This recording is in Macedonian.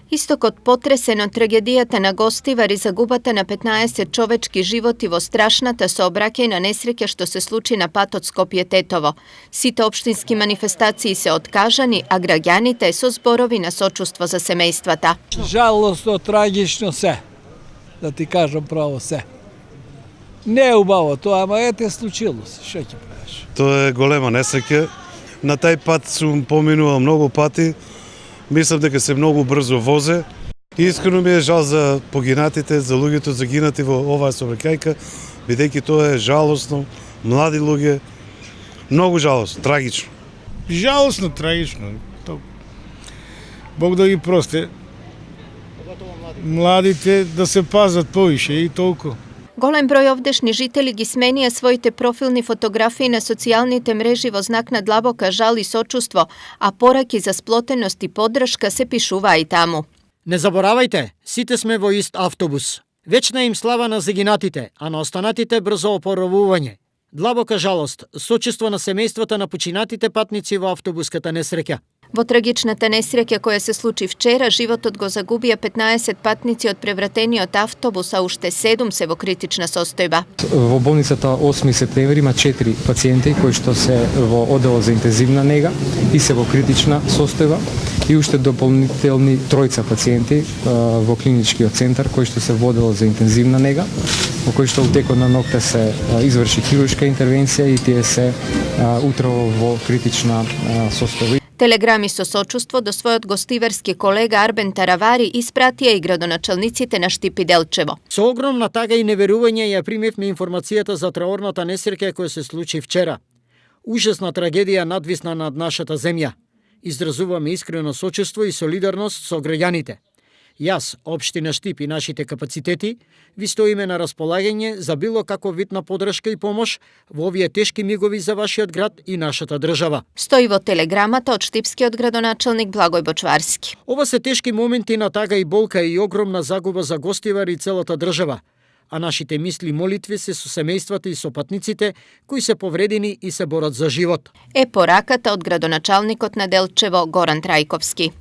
Исто код потресен од трагедијата на Гостивар и загубата на 15 човечки животи во страшната сообраќајна несреќа што се случи на патот Скопје-Тетово. Сите општински манифестации се откажани, а граѓаните со зборови на сочувство за семејствата. Жалосно, трагично се, да ти кажам право се. Не е убаво тоа, ама ете случило се, што ќе правиш? Тоа е голема несреќа. На тај пат сум поминувал многу пати. Мислам дека се многу брзо возе. Искрено ми е жал за погинатите, за луѓето загинати во оваа сообраќајка, бидејќи тоа е жалосно, млади луѓе, многу жалосно, трагично. Жалосно, трагично. Бог да ги прости. Младите да се пазат повише и толку. Голем број овдешни жители ги сменија своите профилни фотографии на социјалните мрежи во знак на длабока жал и сочувство, а пораки за сплотеност и поддршка се пишуваа и таму. Не заборавајте, сите сме во ист автобус. Вечна им слава на загинатите, а на останатите брзо опоравување. Длабока жалост, сочувство на семејствата на починатите патници во автобуската несреќа. Во трагичната несреќа која се случи вчера, животот го загубија 15 патници од превратениот автобус, а уште 7 се во критична состојба. Во болницата 8 септември има 4 пациенти кои што се во одделот за интензивна нега и се во критична состојба и уште дополнителни 3 пациенти во клиничкиот центар кои што се во одделот за интензивна нега, во кои што у текот на ноќта се изврши хируршка интервенција и тие се утрово во критична состојба. Телеграми со сочувство до својот гостиварски колега Арбен Таравари испратија и градоначалниците на Штип и Делчево. Со огромна тага и неверување ја примевме информацијата за траорната несреќа која се случи вчера. Ужасна трагедија надвисна над нашата земја. Изразуваме искрено сочувство и солидарност со граѓаните. Јас, општина Штип и нашите капацитети, ви стоиме на располагање за било каков вид на поддршка и помош во овие тешки мигови за вашиот град и нашата држава. Стои во телеграмата од штипскиот градоначалник Благој Бочварски. Ова се тешки моменти на тага и болка и огромна загуба за Гостивар и целата држава, а нашите мисли и молитви се со семејствата и со патниците кои се повредени и се борат за живот. Е пораката од градоначалникот на Делчево Горан Трајковски.